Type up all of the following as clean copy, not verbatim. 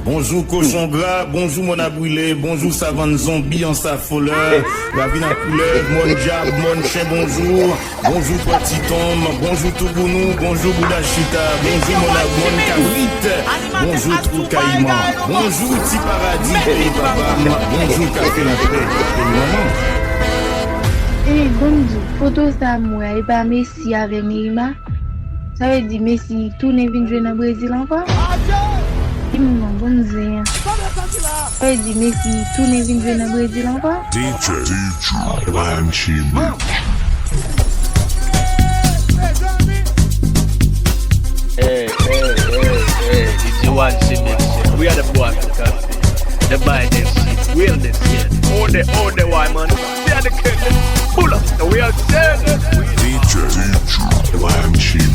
Bonjour cochon gras, bonjour mon abrûlé, bonjour savane zombie en sa foleur, la vie en couleur, mon diable, mon chien, bonjour, bonjour petit Tom, bonjour Tougounou, bonjour Boudachita, bonjour mon Kawit, bonjour Trou Caïman, bonjour Ti Paradis, pays papa, bonjour Café la paix, pays maman. Eh, bonjour, photo ça moi, et pas Messi avec Neymar. Ça veut dire Messi tourne vient jouer dans le Brésil encore? Non, bonjour. Ça veut dire Messi tourne vient jouer dans le Brésil encore? DJ Wanechymix. Hey, DJ Wanechymix. We are the boys of country. The buy this shit, we are this shit. All the white man. We are the king. Pull up, we are the DJ Wanechymix.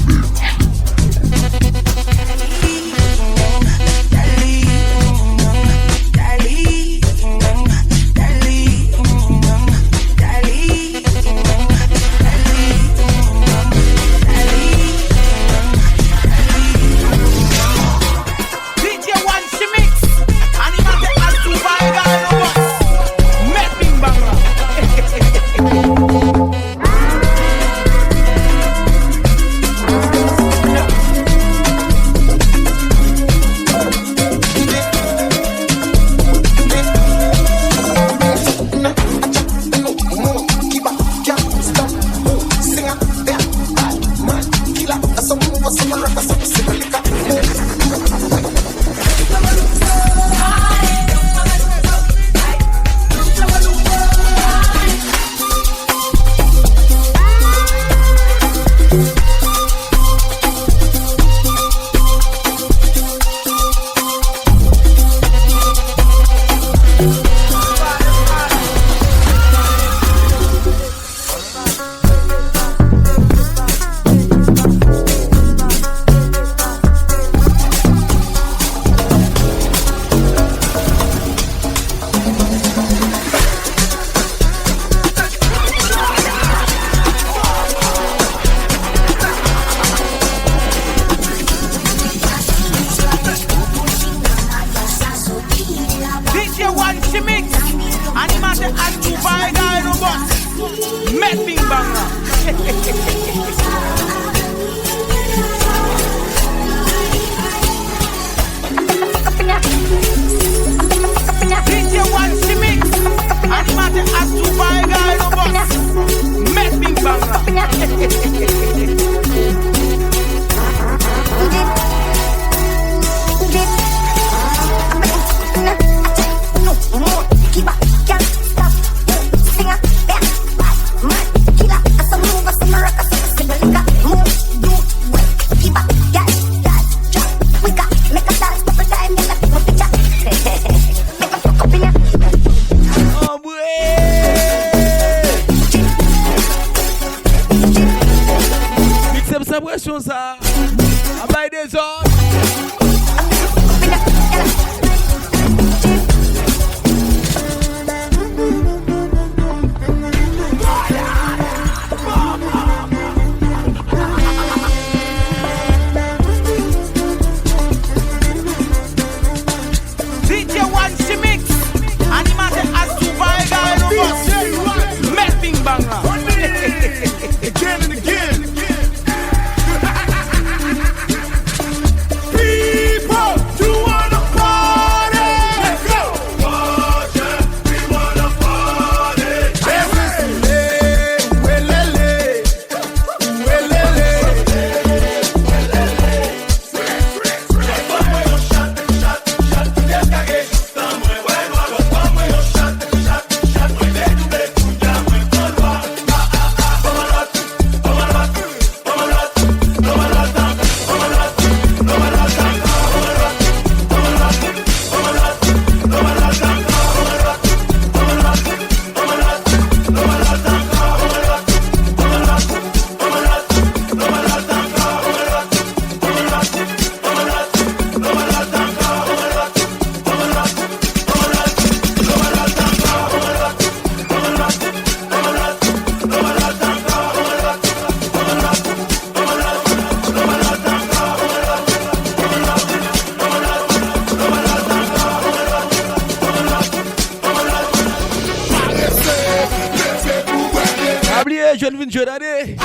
jeune vin jeune année.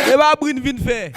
Et bah brune vin fait.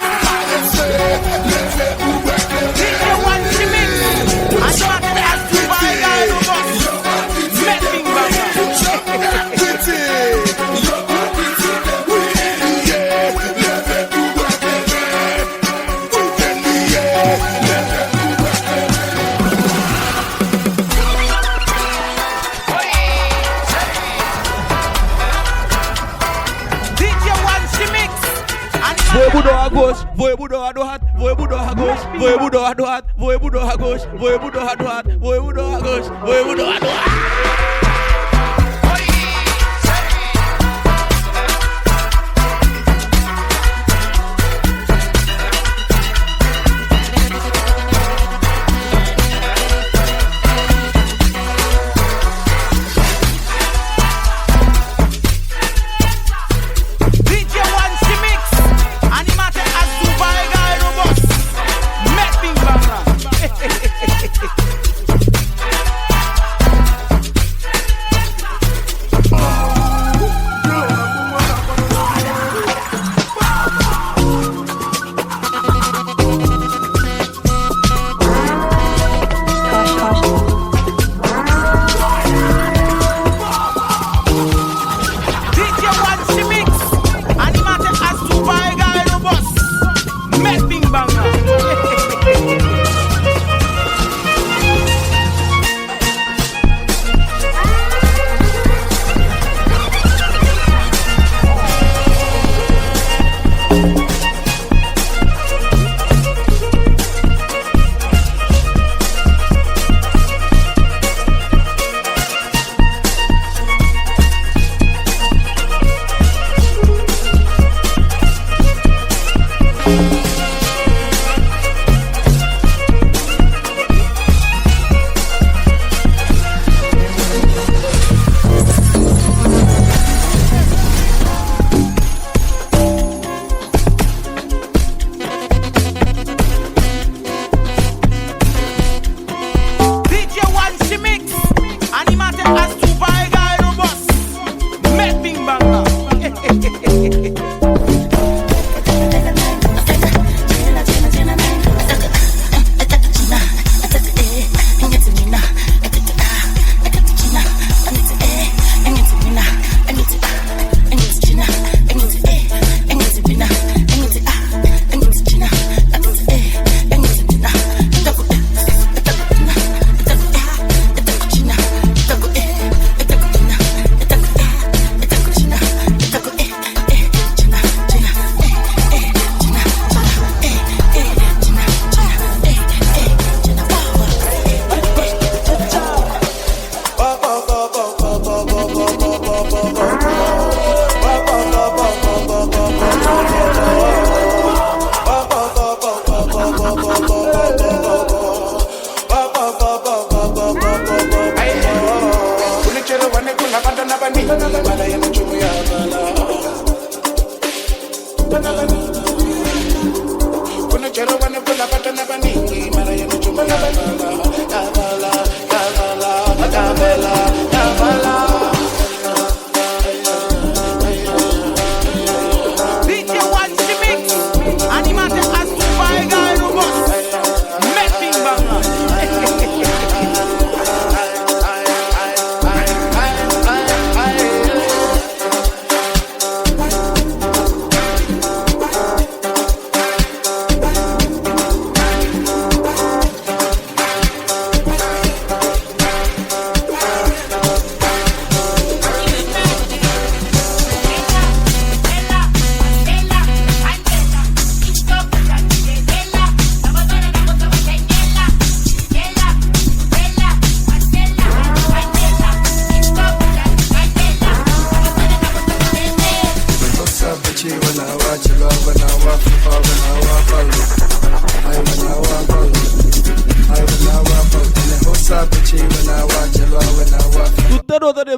Voyez boudou à gauche, voyez boudou à droite, voyez boudou à gauche, voyez boudou à droite, voyez boudou à gauche, voyez boudou à droite, voyez boudou à gauche, voyez boudou à droite.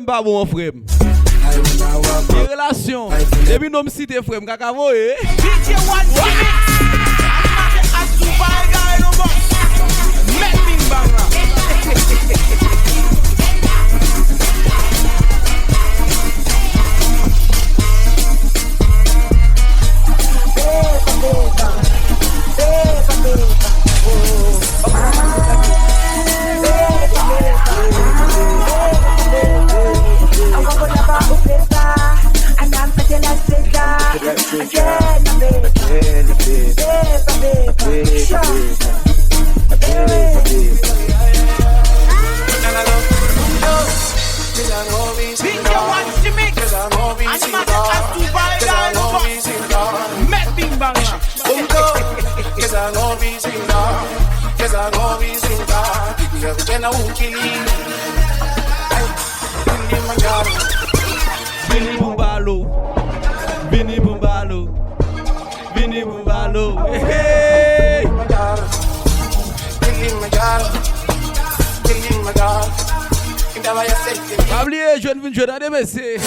Pas bon frère. Les relations. Depuis nous me citer frère, kakavo eh. Vini Bumbalo, Vini Bumbalo, Vini Bumbalo. Hey! Pas oublier, je viens de jouer dans des messieurs.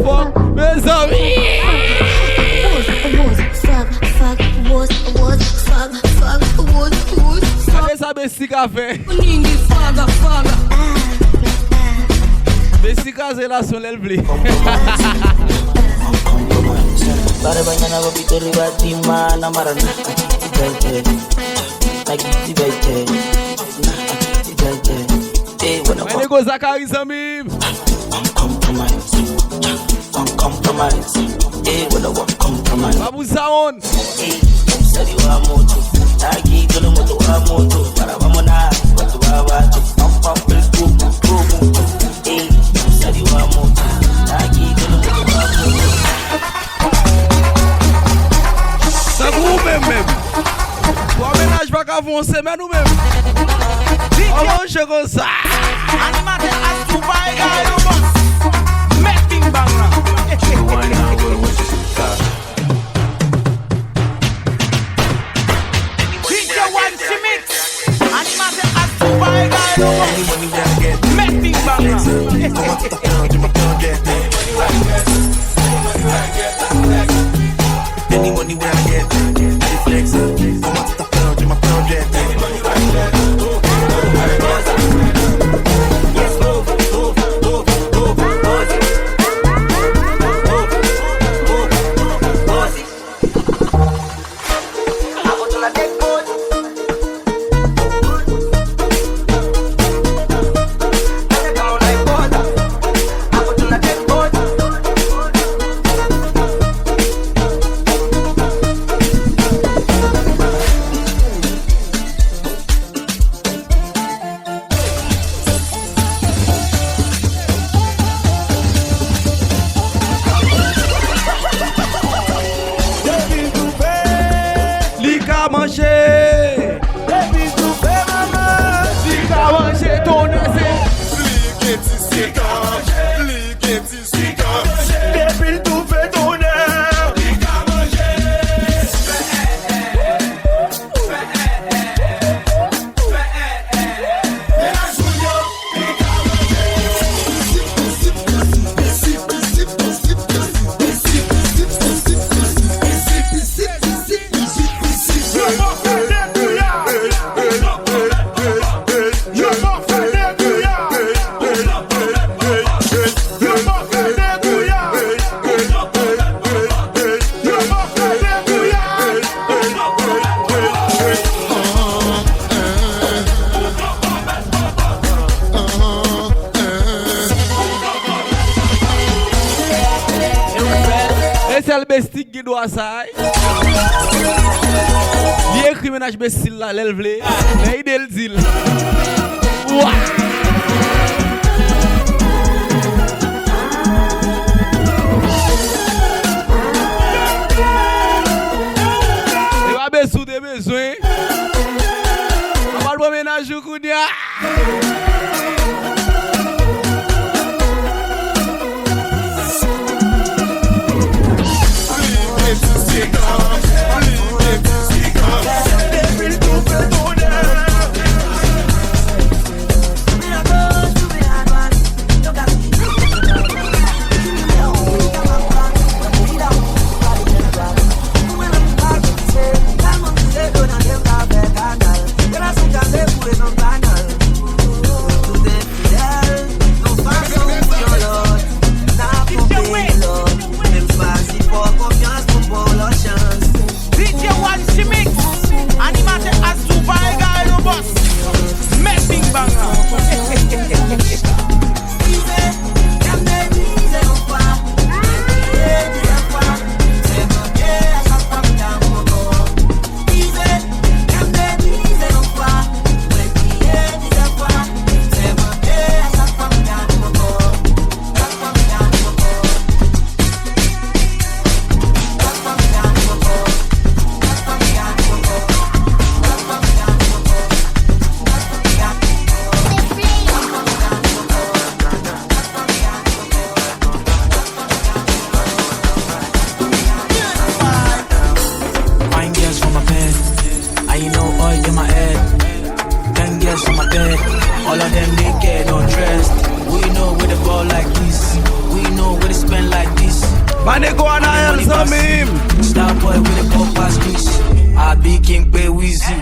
Fuck, mes amis. Allez, ça Bessie café. Bessie café là sur l'elblé. Para mañana papito ribatima na marana. Allez, go Zachary Samim. Compromise. Eh, when I want compromise. Babu Sound. Sali wa moto. Taki tolo moto wa moto. Para vamos na. Watu wa watu. Pump let's go. Eh, sali wa moto. Taki tolo moto wa moto. Ça vous même. Pour ménage pas qu'avancer mais nous même. On mange comme ça. Animateur à tout bail à Making Bangla. DJ Wanechymix. Animateur à tout bail à Making Bangla. Any money where I get, I flex. I'm out to pound in my project. bestik qui doit ça. Il écrit ménage bestil là, l'elvle. Mais il est le deal. Ouah! Il va besou des besoins. On va le ménage au kounia. Man, go on and answer me. Star boy with a compass piece. I be king pay Wheezy.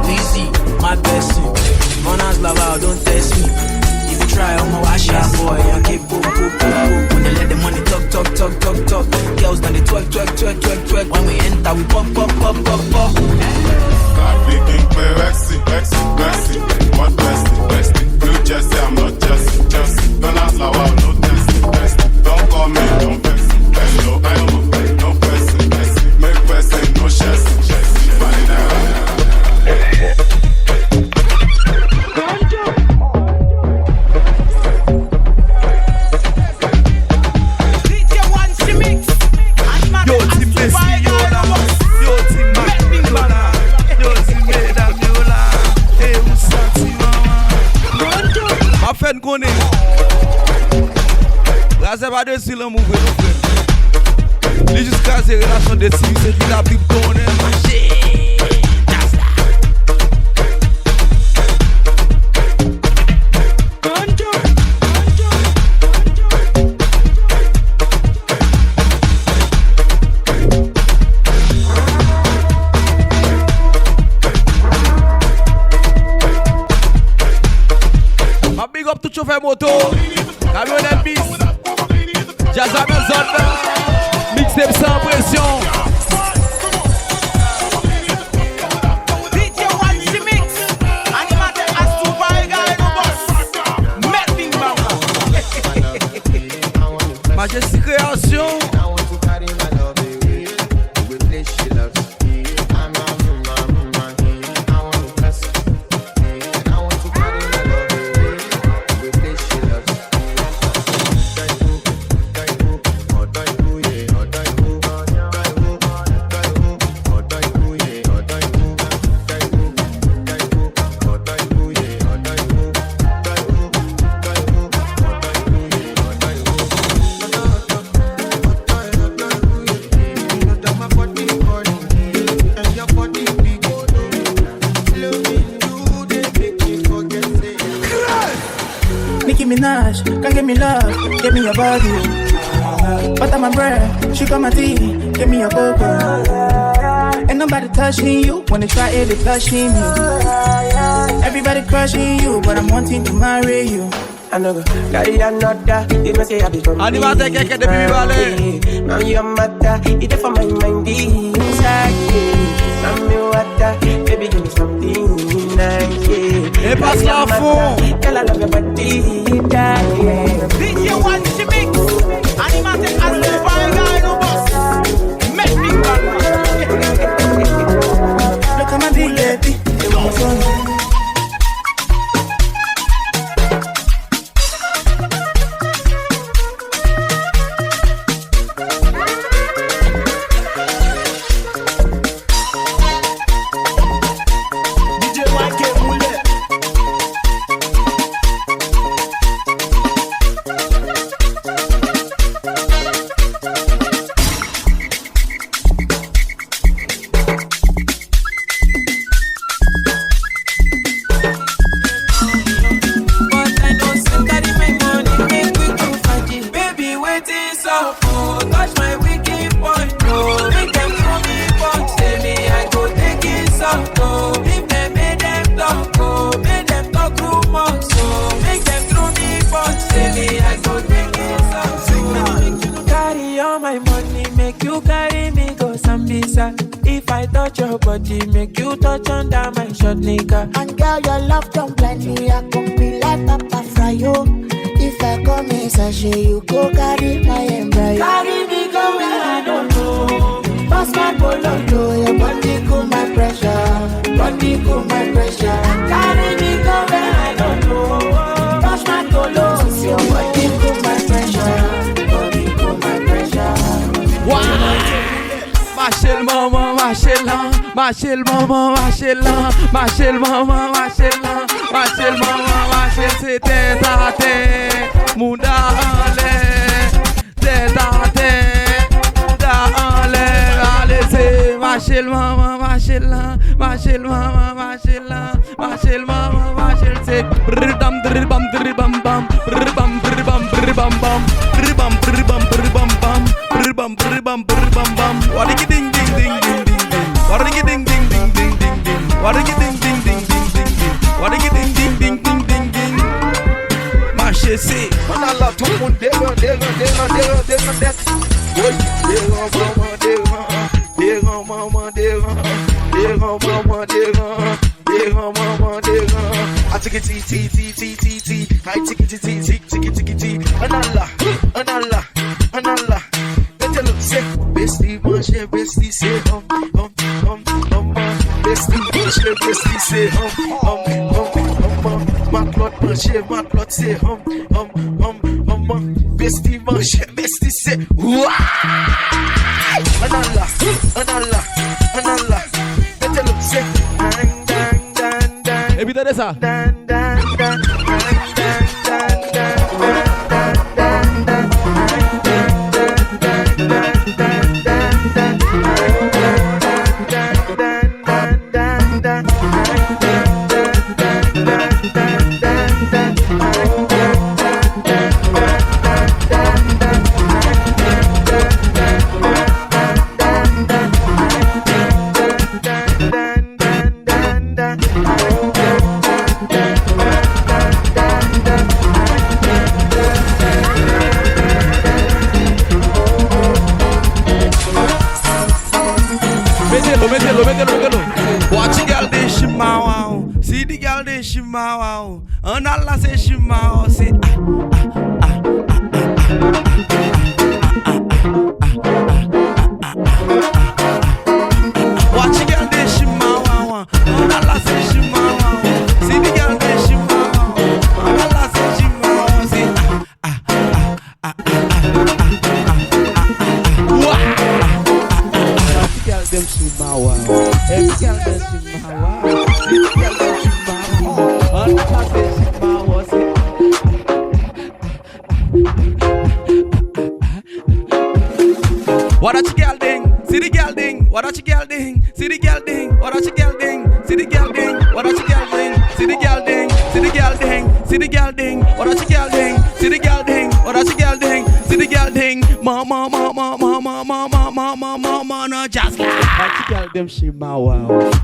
Wheezy, my blessing. Monas lava, don't test me. If you try, I'ma wash your boy. I keep boom. When they let the money talk. Girls done the twerk. When we enter, we pop. God king pay Vexy. What bestie? Blue Jesse, I'm not Jesse. Don't ask lava, no testy. Don't call me, don't vex. No, I am no person. Make person, no chest. DJ Wanechymix. Yo, team Messi, yo, team Macmillan. Yo, team Medamiola. Hey, Usati, mama. Ma fête connaît. Là, c'est pas de style en mouvement, nos frères. Les jusqu'à ces relations de team, c'est qui la Bible connaît. Ma big up tout chauffeur moto, camionnette bis, jazz à la zone, mixtape Sanpresyon. DJ Wanechymix. Animateur as super guy no boss. Making banga. Majestic création. Nicki Minaj, come give me love, give me your body. Butter my bread, sugar my tea, give me your cocoa. Ain't nobody touching you, when they try it, they blushing me. Everybody crushing you, but I'm wanting to marry you. I know carry another, it must say I be from Animateur quelqu'un de plus balé. now you're matter, it's for my mind inside. I'm your water, baby give me something nice. Et passe la fond. Girl, I love your body, yeah. DJ Wanechymix. Animateur as super guy no boss. Making banga. Look at my big baby, they want some. DJ Wanechymix. But I know say carry my money, make we go party. Baby, waiting so cool, touch my wicked point, no. Make them throw me punch, say me I go take it some, no. If they make them talk, oh, make them talk rumors, so. Make them throw me punch, say me I go take it some, so. Make you carry all my money, make you carry me go Sambisa. If I touch your body, make you touch under my short nigga. And girl, your love don't blind me. I can be like Papa Fryo. If I come in sachet, you go carry my embryo. Carry me go where I don't know. Pass my polo, your body cool my pressure. Body cool my pressure. Carry me go where I don't know. Pass my polo, your body cool my pressure. Body cool my pressure. Machel maman, machel lan, machel maman, machel lan, machel maman, machel lan, machel maman, machel c'est tête à tête, mounda en l'air, tête à tête, mounda en l'air, allez c'est machel maman, machel lan, machel maman, machel lan, machel maman, machel c'est bridam dribam dribam bam, bribam dribam dribam bam, bribam dribam dribam bam, bribam bum bam bam. What ding ding ding ding ding ding ding. What ding ding ding ding ding ding ding. What ding ding ding ding ding ding ding. What ding ding ding ding ding ding ding. Marcher c'est. On a là tout le monde déran. Oui, maman. I take it T. I take it T. Anala. Let look sick. Bestie manger, bestie c'est bestie c'est Matlot manger, matlot c'est bestie manger, bestie c'est Anala. Let look sick. Évitez ça. Mételo. Watch the girl de shimao. See the girl de shimao. And Allah say shimao. Say Watch the girl de shimao. And Allah say shimao. See the girl de shimao. And Allah say shimao. Say girl them shimawa, every girl them shimawa, every girl them shimawa, and I say shimawa, say. What a girl ding, see the girl ding, what a girl ding, see the girl ding, what a girl ding, see the girl ding, what a girl ding, see the girl ding, see the girl ding, see the girl ding, what a girl ding, see the girl ding, what a girl ding, see the girl ding, mama, no just like the girl them shimawa,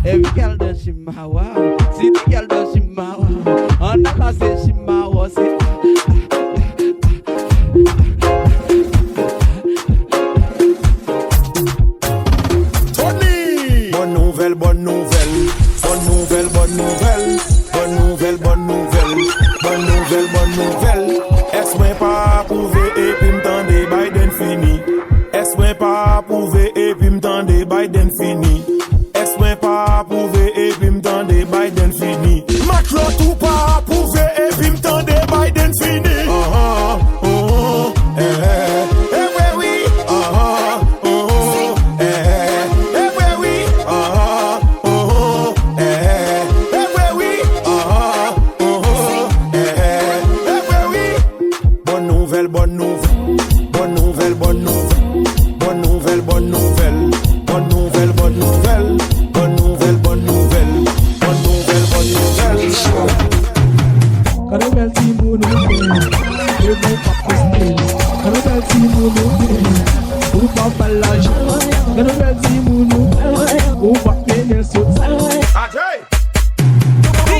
every girl them shimawa, see the girl them shimawa, and I say shimawa, say. Bonne nouvelle. Est-ce que pas prouvé et puis m'tendez Biden fini? Est-ce que pas prouvé et puis m'tendez Biden fini? Est-ce que pas prouvé et puis m'tendez Biden fini? Macron tout pas prouvé et puis m'tendez Biden fini?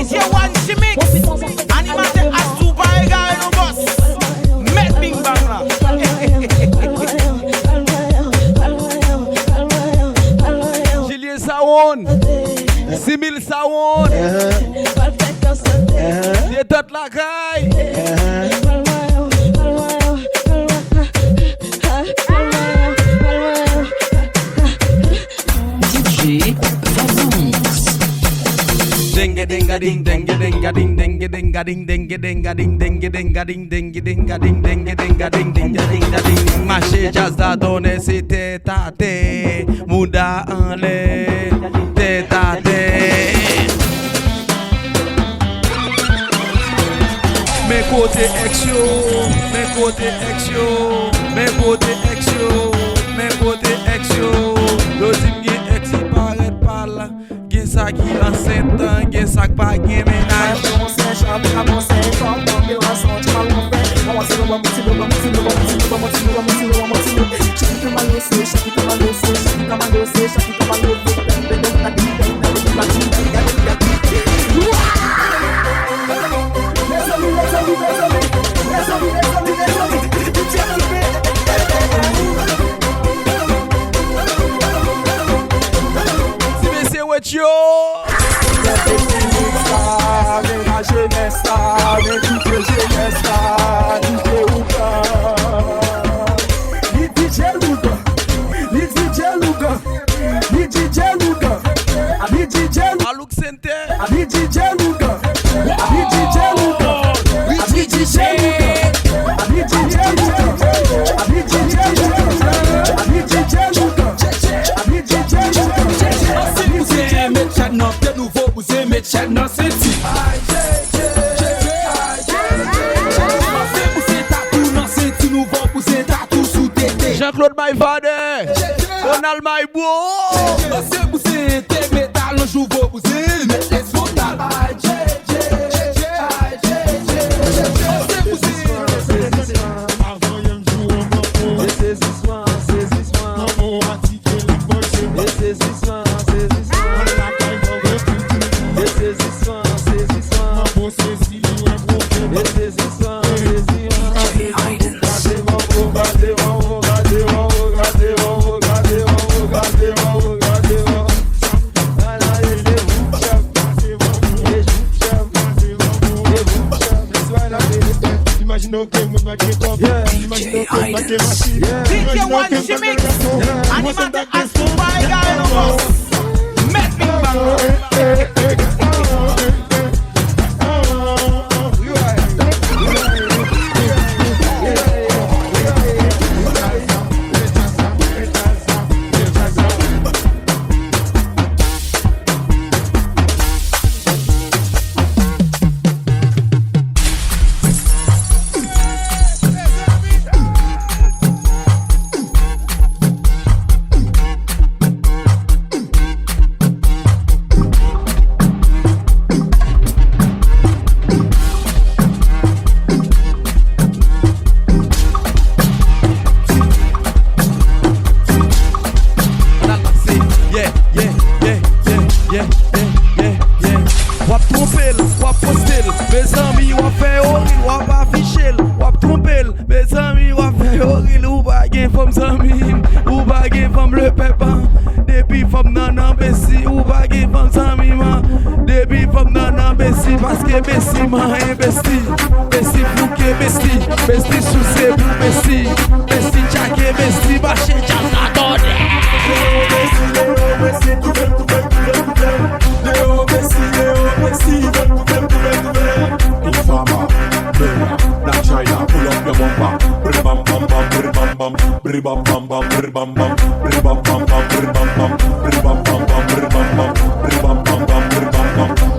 DJ Wanechymix, animated as Dubai guy no boss. Met Bing Bangla. Julien Sawon, 6000 Sawon, c'est toute la caille. Dinga dinga ding dinga dinga ding dinga dinga ding dinga dinga ding dinga dinga ding dinga dinga ding dinga dinga ding dinga dinga ding. Marché jazz a donné c'est tête à tête, Mouda en l'air, tête à tête. Mes côtés action, mes côtés action, mes côtés action, mes côtés action. L'autre ex paraît par là. Gen sa ki an sentan, gen sa k pa gen menaj. With you. Jean-Claude my father, Donald my boy. C'est poussé, t'es métal, on joue vos poussés, mais les frontales. DJ Wanechymix, animated as Dubai guy no boss. Make me bang. Parce que Bessie m'a investi, Bessie fouquet, Bessie sous ses bouts, Bessie tchaké, Bessie bâché, tchaké, donné. Infama, Bella, that China, pull up your bumper. Bam bam bam, bam bam, bam bam bam, bam bam bam, bam bam bam, bam bam bam, bam bam bam, bam bam bam, bam bam bam, bam bam bam.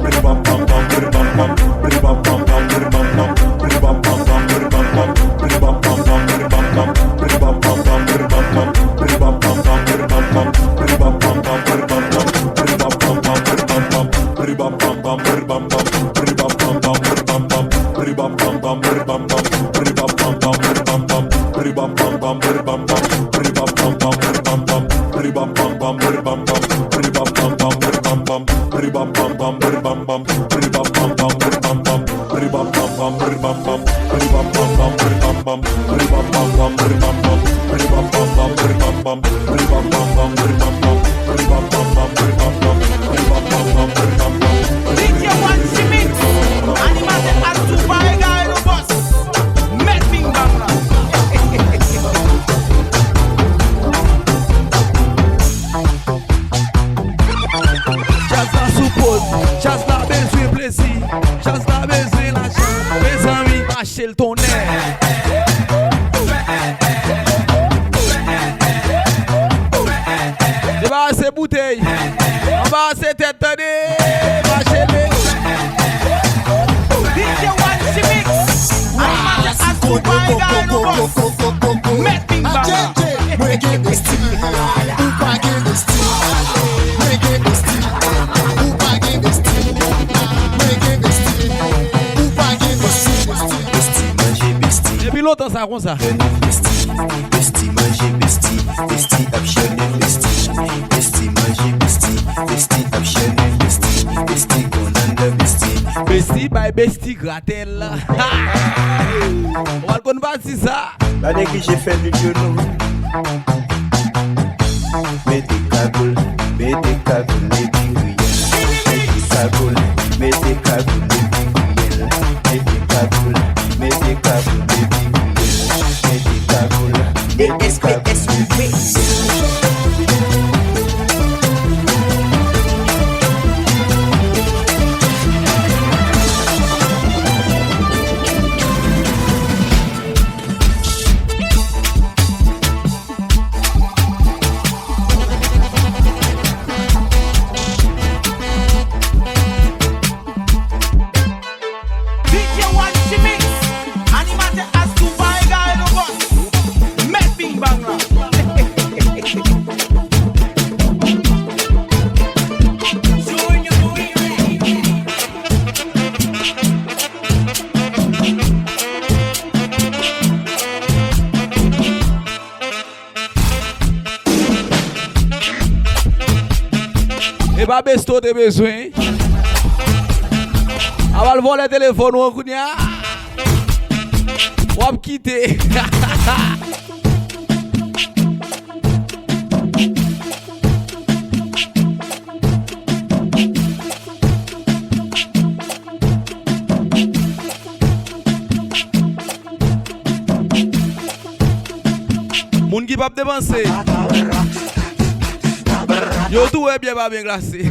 Depuis longtemps ça comme ça. Bestie, manger bestie, bestie bestie gratel. On va le connaître si ça. La négligé fait du genou. Mets des cagoules, les biguilles. Mets des cagoules, les biguilles. Mets des cagoules, les biguilles. Mets des cagoules, Et pas besto de besoin. Avant le voler le téléphone, on va quitter. Moun qui pas dépenser. Yo tout est bien pas bien glacé.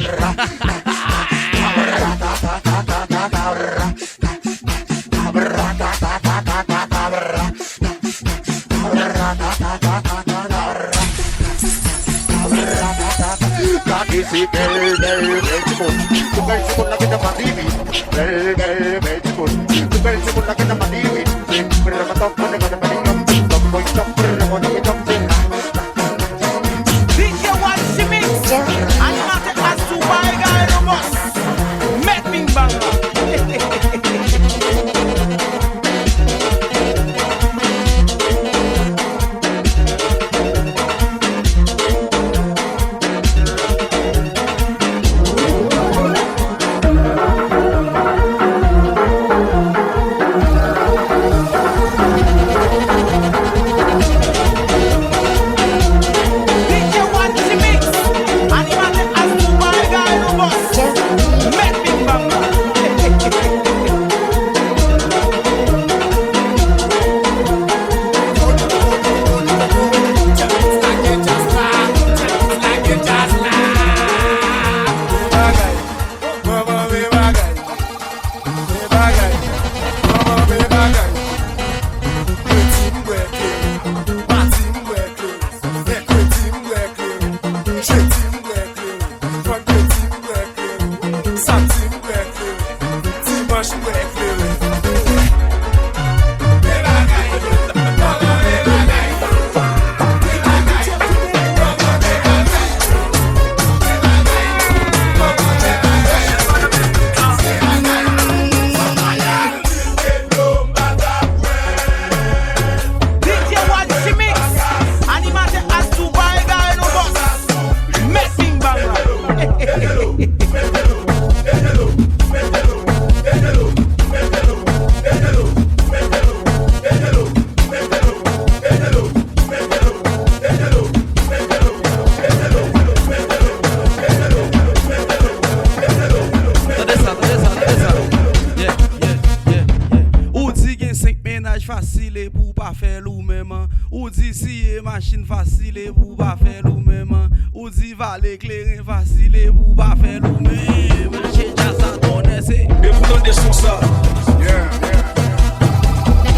Ou dit si machine facile pour pas faire nous-mêmes. Ou dit valer éclairer facile pour pas faire nous-mêmes. J'ai déjà ça donné c'est. Des boutons de sous ça.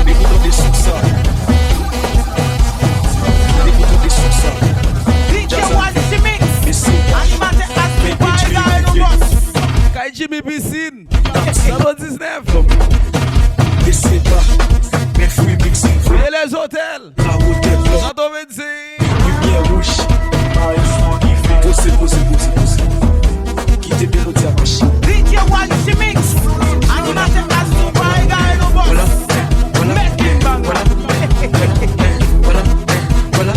Des boutons de sous ça. Des boutons de sous ça. DJ Wanechymix. Animateur Kai Jimmy Piscine. Numéro 19. Laissez pas. Mes fruits mixés. Et les hôtels. J'entends dire. Lumière rouge. Posez. Quittez bien l'autre machine. DJ Wanechymix. Animateur Voilà. Voilà.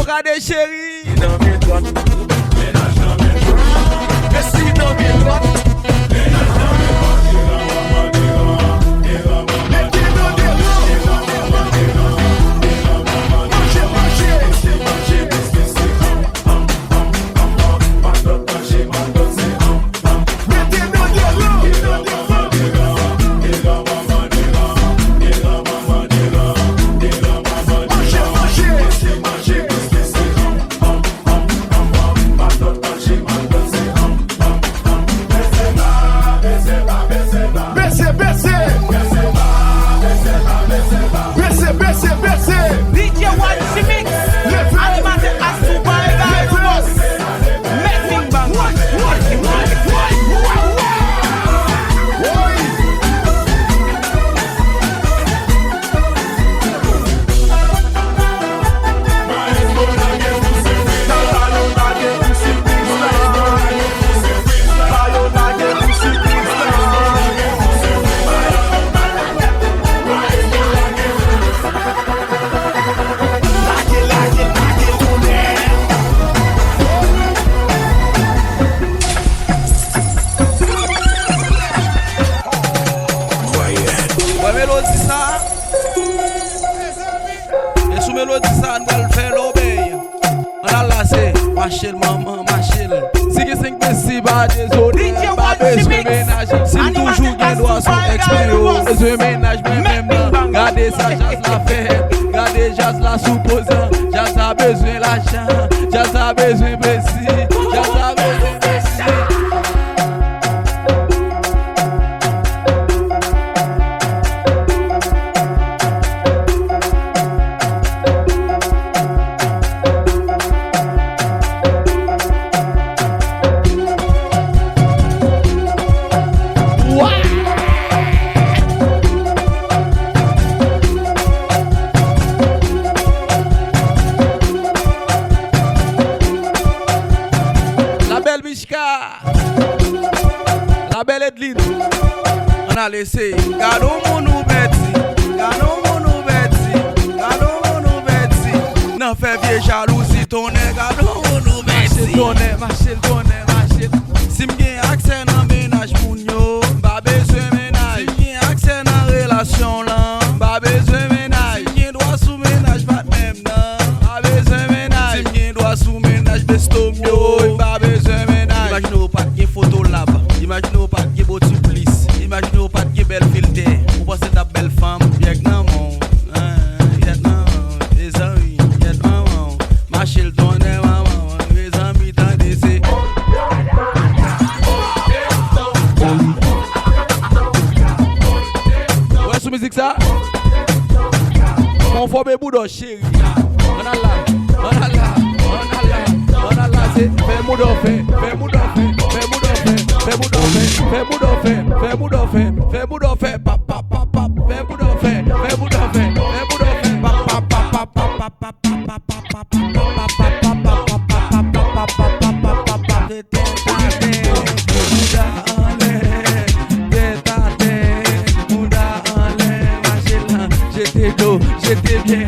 Regardez chérie. Dans mes droites. Ménage dans mes droites. Messi dans mes droites. Ménage dans mes droites. DJ Wanechymix, animated as Dubai guy no boss. Make me bang. Machel, maman, machel. Si qui sing Messi, ba désolé. Ba besoin ménage. Si toujours gain doit son expérience. Besoin ménage, même nan. Gardez ça, jazz la fait. Gardez jazz la supposant. Jazz a besoin l'argent. Jazz a besoin Messi. Jazz a besoin Messi. La belle Edline, on a laissé. Gardons mon ouverti, gardons mon ouverti, gardons mon ouverti. N'en fais vieux jalousie, ton nez, gardons mon ouverti. Machel, machel. Si m'gien accès dans ménage, moun yo, pas besoin ménage. Si m'gien accès dans relation là, pas besoin ménage. Si m'gien droit sous ménage, pas même nan, pas besoin ménage. Si m'gien droit sous ménage, bestom yo, pas besoin ménage. Imaginez pas de photo là-bas. Imaginez pas de beau supplice. Imaginez pas de belle filtre. Vous pensez ta belle femme, bien que non, les amis, maman. Machel donne maman, les amis t'en décès. Ouais, sous musique ça. Mon faux bébou de chérie. On a là, c'est fais mou d'offre, fais mou d'offre. Fais bout d'enfer, papa, fais bout d'enfer, j'étais bien,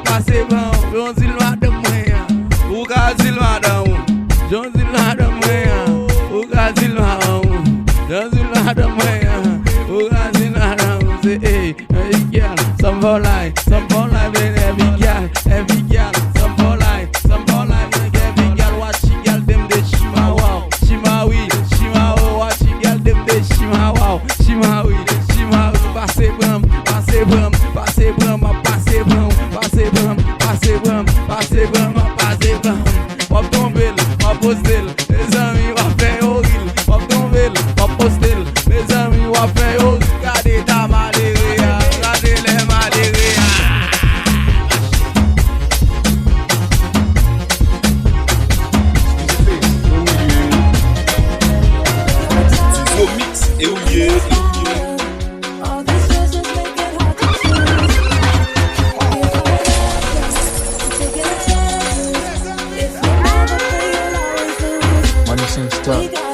passez bram, John Zilma de moyen, ou Zilma d'amou, John Zilma de moyen, ou Zilma d'amou, John Zilma de moyen, ou Zilma d'amou, c'est hey, every girl, some for life, every girl, some for life, every girl, watch she girl them de shima wow, shima oui, shima oh, watch she girl them de shima wow, shima oui, passez bram, Pop ton bill, ma postel, les amis, va faire au ril. Pop ton bill, ma postel, les amis, va faire au ril. Gardez ta maléria, gardez les maléria. Tu fais mix et oublié. stop.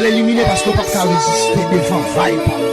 L'éliminer parce qu'on ne peut pas résister devant vibe.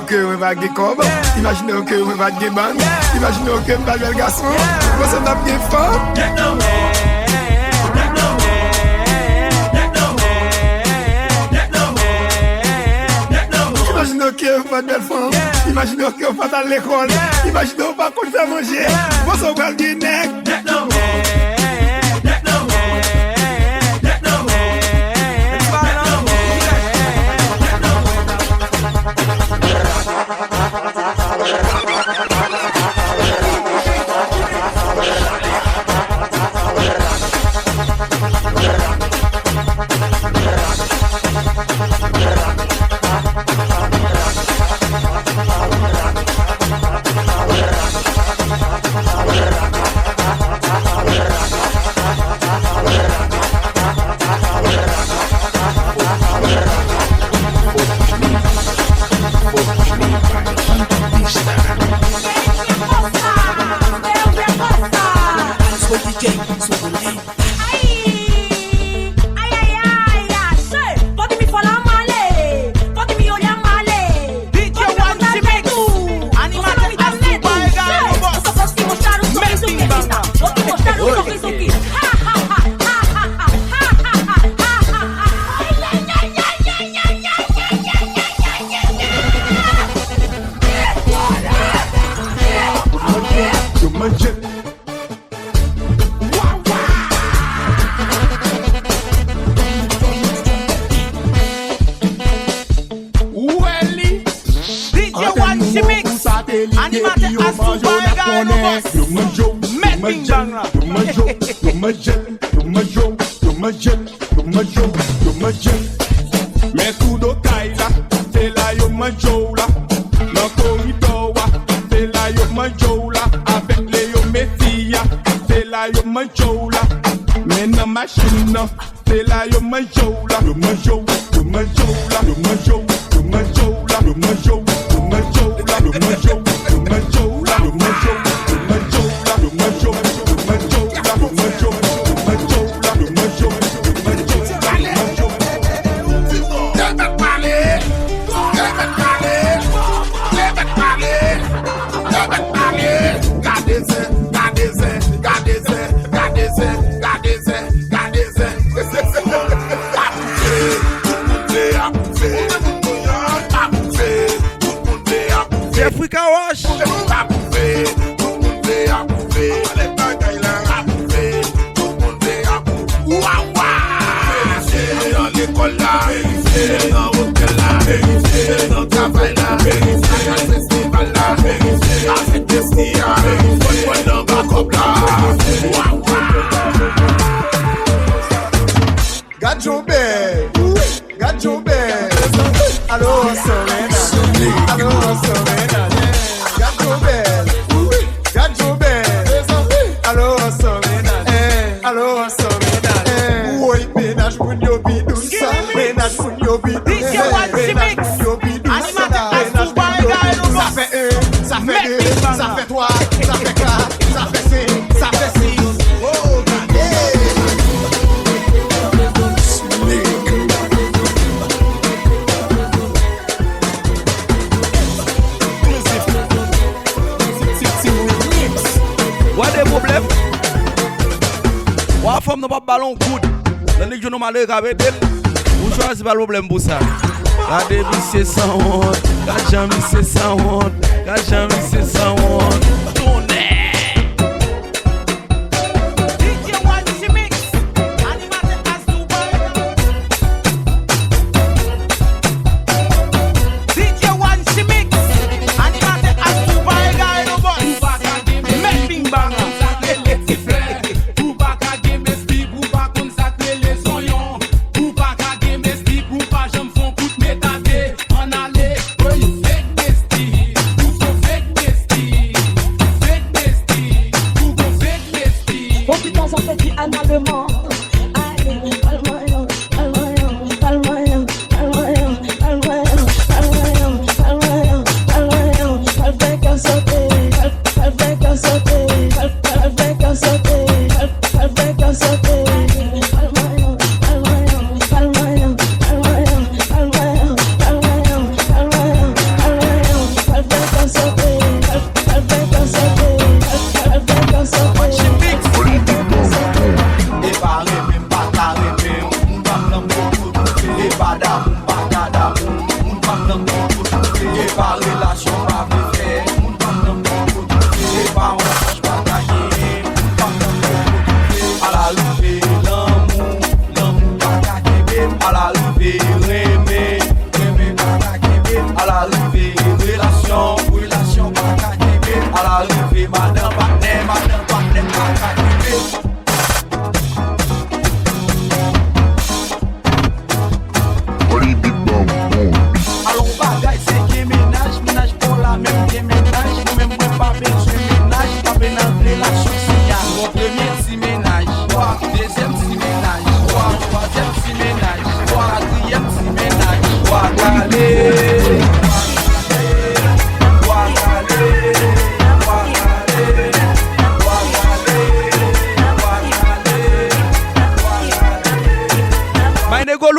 que on va gagner comme. Imaginez que on va gagner bang. Imaginez que on va jouer le garçon. Vous êtes bien fort. Imaginez que vous faites belle femme. Imaginez que vous faites à l'école. Imaginez que vous pas qu'on fait manger. Vous êtes bien guinec. Mais tout de caille là, c'est là yo manjo là. Dans corridor, c'est là yo manjo là. Avec les yo métiers, c'est là yo manjo là. Mais dans machine, c'est là yo manjo là. Yo manjo, yo manjo là, yo manjo, yo manjo là, yo manjo, yo manjo là, yo manjo, yo manjo là, yo manjo, yo manjo là, yo manjo, yo manjo là, yo manjo, yo manjo là, yo manjo. Africa Wash. Ça fait 3, ça fait 4, ça fait 5, ça fait 6. Oh, What the problem? What from the ballon good? The nigga no malheur avec elle. Ou choisis pas le problème pour ça. Gardez c'est sans honte. Gardez c'est sans honte. Gardez c'est sans honte.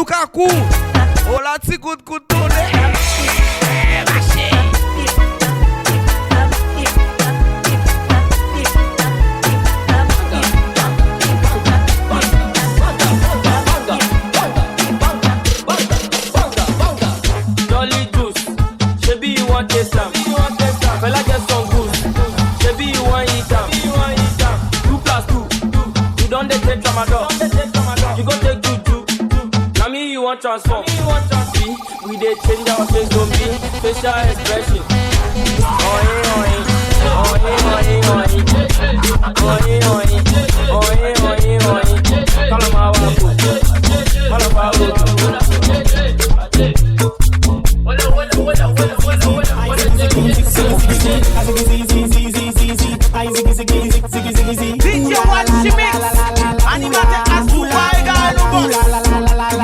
Lukaku. Oh la ti coup de tourné. Jolly juice, maybe you want taste some. Fella get some goose, maybe you want eat them. 2+2, you don't take tramadol. You go take juju. Now me you want transform. See, we dey change our face, don't be facial expression. DJ Wanechymix, animate as to why guy no boss.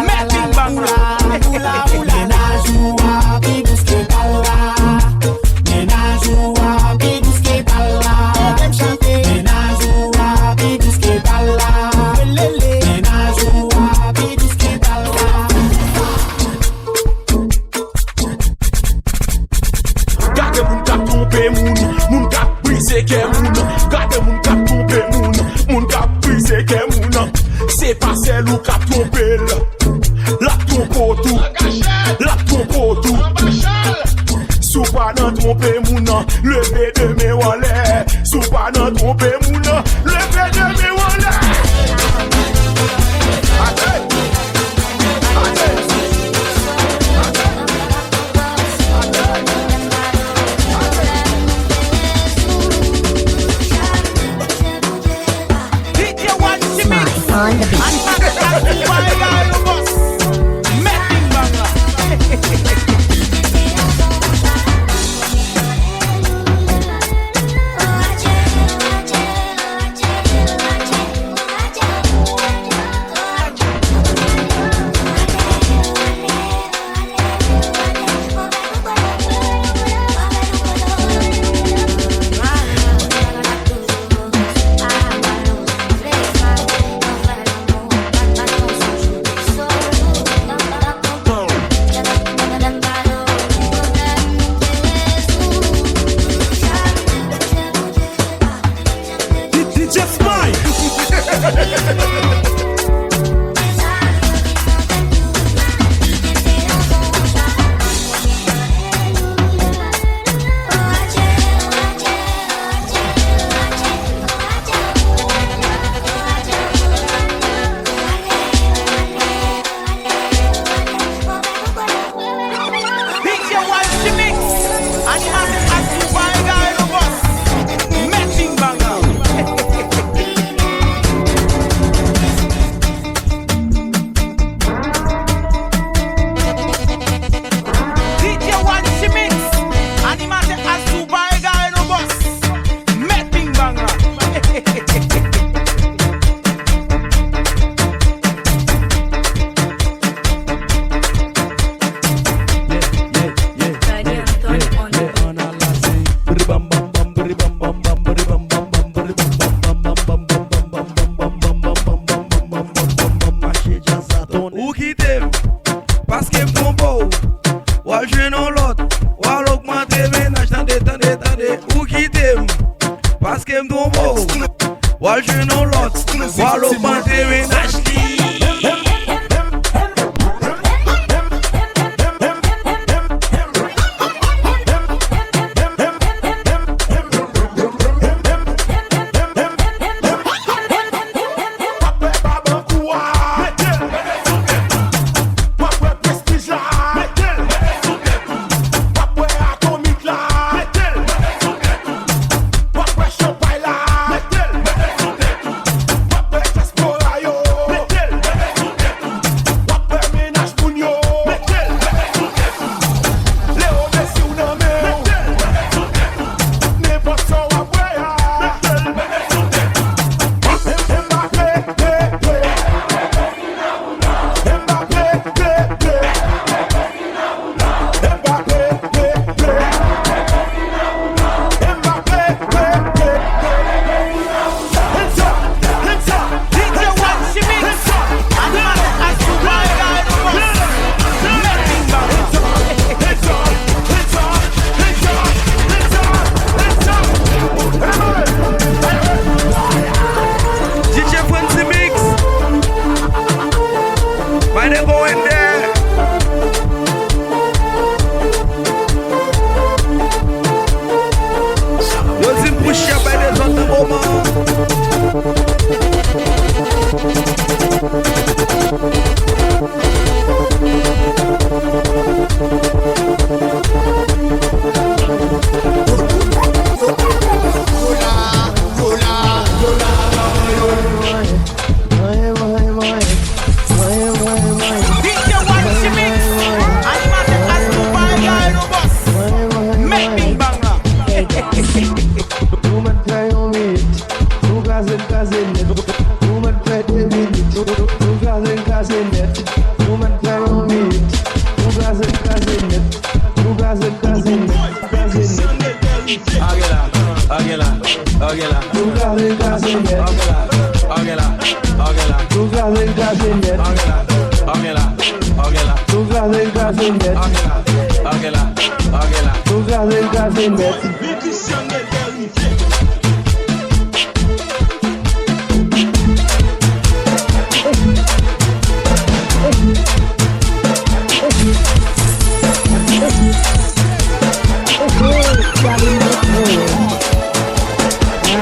Making banger. Gade moun kap trompe moun kap brise ke moun. Gade moun kap trompe moun kap brise ke moun. Se pa sel ou kap trompe la trompo tout. Sou pa nan trompe moun, leve de me wale. Sou pa nan trompe moun, leve de me wale. DJ Wanechymix, animate as to why guy no boss. Making banger. DJ Wanechymix, animate as to why guy no boss. Making banger. DJ Wanechymix, animate as to why guy no boss. Making banger. Ou qui t'aime, parce que m'tombo, ou à jouer non l'autre, ou à l'augmenter ménage, tendez. Ou qui t'aime, parce que m'tombo, ou à jouer non l'autre, ou à l'augmenter ménage. Yo net. Woman play the minute. Two glass in net. Woman play on minute. Two glass in net. Two glass in net. Agela. Two glass in net. Agela. Two glass in net. Agela. Two glass in net. Agela. Two glass in net.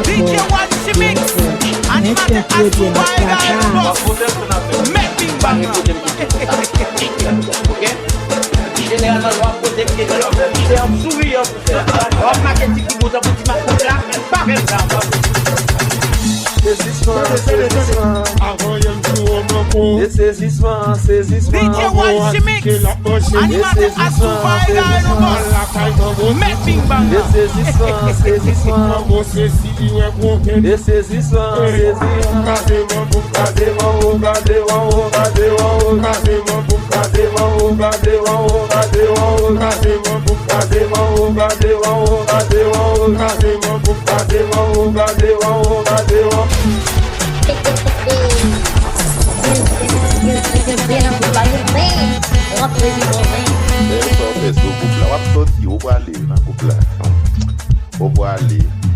DJ Wanechymix, animate as to why boss. Making banger. Généralement, on va poser des questions. C'est un sourire. On va marquer des petits bouts de petits marques là, mais pas même là. Saisissement. DJ Wanechymix, animate as to why boss. Making banger.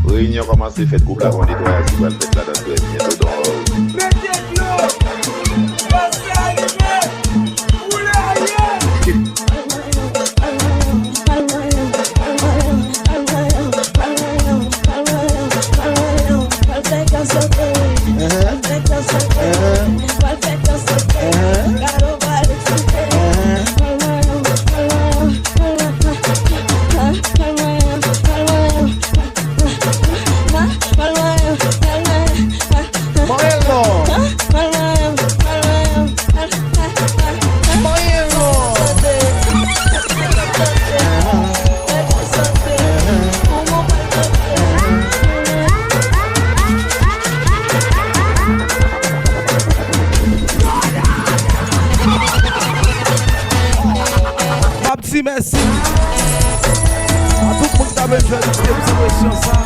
Réunion commencé fait groupe là on dit toi tu vas le mettre là dans le bientôt dans Merci. À tout le monde qui a besoin de cette émission.